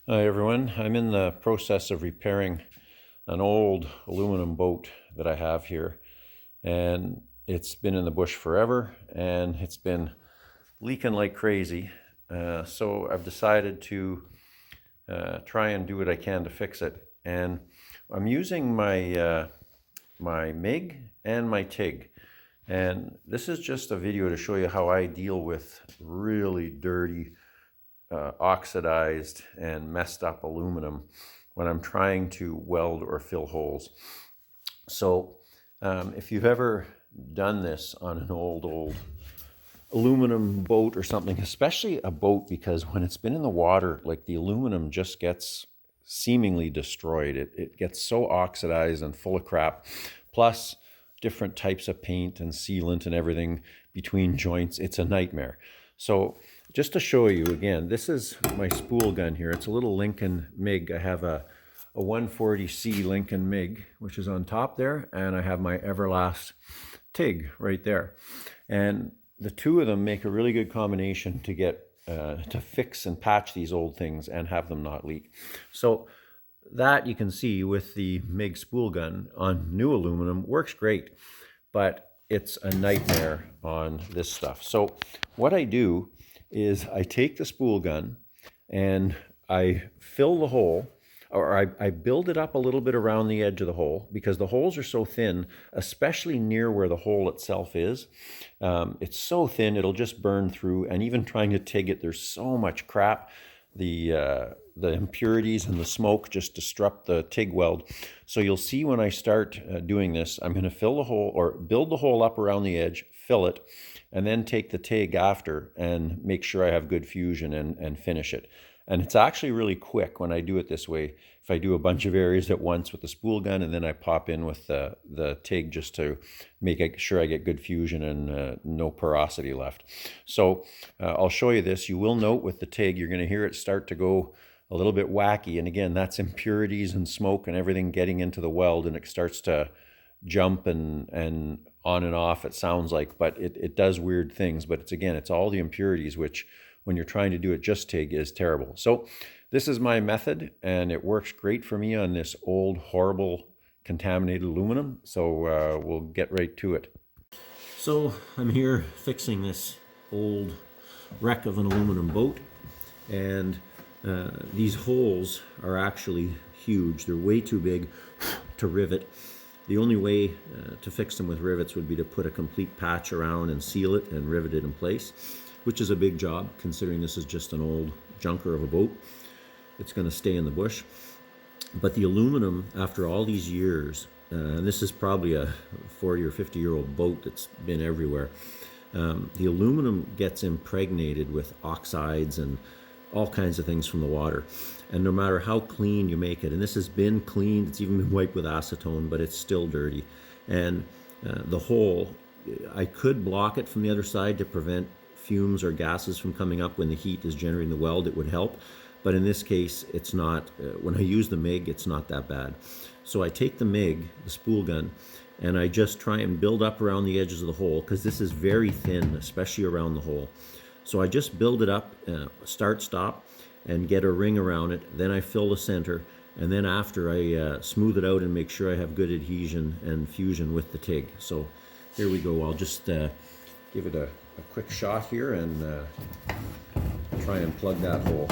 Hi everyone, I'm in the process of repairing an old aluminum boat that I have here, and it's been in the bush forever and it's been leaking like crazy. So I've decided to try and do what I can to fix it, and I'm using my MIG and my TIG. And this is just a video to show you how I deal with really dirty oxidized and messed up aluminum when I'm trying to weld or fill holes. So if you've ever done this on an old aluminum boat or something, especially a boat, because when it's been in the water, like the aluminum just gets seemingly destroyed. It gets so oxidized and full of crap. Plus different types of paint and sealant and everything between joints. It's a nightmare. So just to show you again, this is my spool gun here. It's a little Lincoln MIG. I have a 140C Lincoln MIG, which is on top there, and I have my Everlast TIG right there. And the two of them make a really good combination to get to fix and patch these old things and have them not leak. So that you can see with the MIG spool gun on new aluminum works great, but it's a nightmare on this stuff. So what I do is I take the spool gun and I fill the hole, or I build it up a little bit around the edge of the hole, because the holes are so thin, especially near where the hole itself is. It's so thin it'll just burn through, and even trying to TIG it, there's so much crap. The impurities and the smoke just disrupt the TIG weld. So you'll see when I start doing this, I'm going to fill the hole, or build the hole up around the edge, fill it, and then take the TIG after and make sure I have good fusion and finish it. And it's actually really quick when I do it this way. If I do a bunch of areas at once with the spool gun, and then I pop in with the TIG just to make sure I get good fusion and no porosity left. So I'll show you this. You will note with the TIG, you're going to hear it start to go a little bit wacky. And again, that's impurities and smoke and everything getting into the weld, and it starts to jump and on and off, it sounds like, but it does weird things. But it's all the impurities, which when you're trying to do it just TIG is terrible. So this is my method, and it works great for me on this old, horrible, contaminated aluminum. So we'll get right to it. So I'm here fixing this old wreck of an aluminum boat, and these holes are actually huge. They're way too big to rivet. The only way to fix them with rivets would be to put a complete patch around and seal it and rivet it in place, which is a big job considering this is just an old junker of a boat. It's going to stay in the bush. But the aluminum, after all these years, and this is probably a 40 or 50-year-old boat that's been everywhere, the aluminum gets impregnated with oxides and all kinds of things from the water. And no matter how clean you make it, and this has been cleaned, it's even been wiped with acetone, but it's still dirty. And the hole, I could block it from the other side to prevent fumes or gases from coming up when the heat is generating the weld. It would help. But in this case, it's not, when I use the MIG, it's not that bad. So I take the MIG, the spool gun, and I just try and build up around the edges of the hole, because this is very thin, especially around the hole. So I just build it up, start, stop, and get a ring around it. Then I fill the center, and then after I smooth it out and make sure I have good adhesion and fusion with the TIG. So here we go. I'll just give it a quick shot here and try and plug that hole.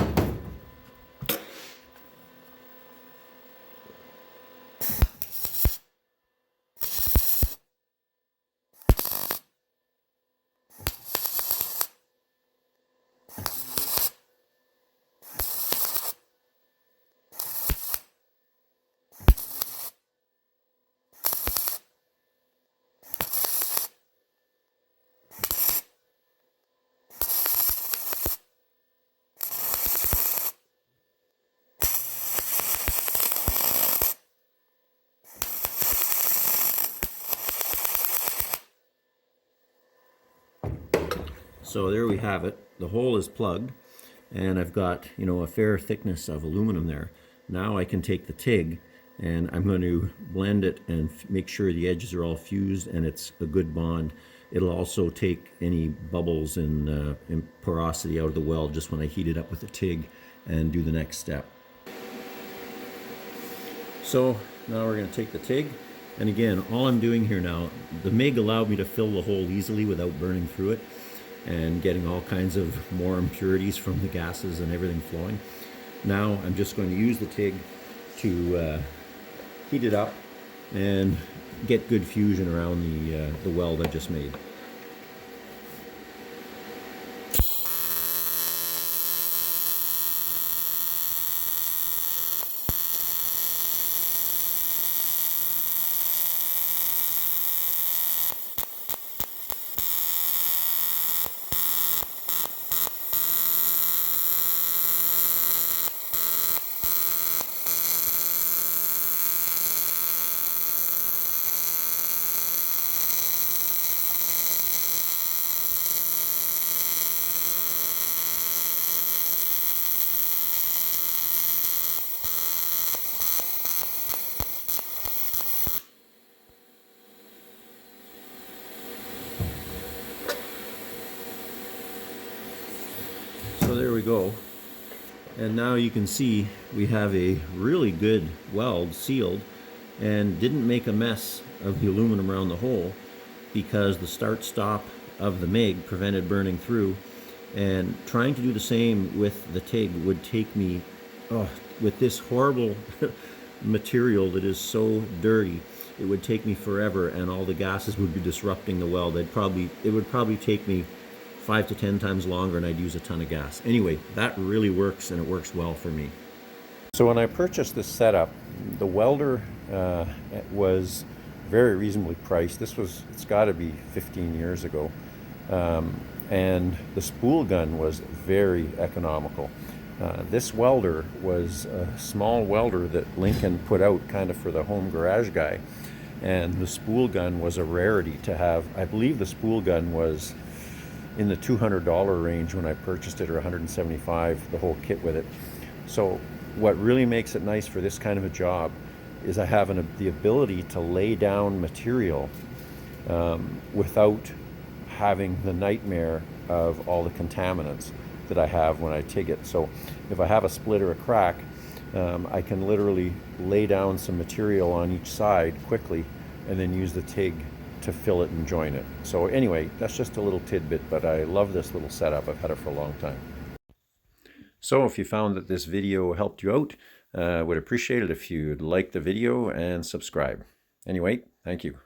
So there we have it. The hole is plugged, and I've got, a fair thickness of aluminum there. Now I can take the TIG, and I'm going to blend it and make sure the edges are all fused and it's a good bond. It'll also take any bubbles and porosity out of the weld just when I heat it up with the TIG and do the next step. So now we're going to take the TIG, and again, all I'm doing here now, the MIG allowed me to fill the hole easily without burning through it and getting all kinds of more impurities from the gases and everything flowing. Now I'm just going to use the TIG to heat it up and get good fusion around the weld I just made. So there we go. And now you can see we have a really good weld sealed and didn't make a mess of the aluminum around the hole because the start-stop of the MIG prevented burning through. And trying to do the same with the TIG would take me, with this horrible material that is so dirty, it would take me forever, and all the gases would be disrupting the weld. It would probably take me 5 to 10 times longer, and I'd use a ton of gas. Anyway, that really works, and it works well for me. So when I purchased this setup, the welder was very reasonably priced. It's got to be 15 years ago. And the spool gun was very economical. This welder was a small welder that Lincoln put out kind of for the home garage guy. And the spool gun was a rarity to have. I believe the spool gun was in the $200 range when I purchased it, or $175, the whole kit with it. So what really makes it nice for this kind of a job is I have the ability to lay down material without having the nightmare of all the contaminants that I have when I TIG it. So if I have a split or a crack, I can literally lay down some material on each side quickly and then use the TIG to fill it and join it. So anyway, that's just a little tidbit, but I love this little setup. I've had it for a long time. So if you found that this video helped you out, would appreciate it if you'd like the video and subscribe. Anyway, thank you.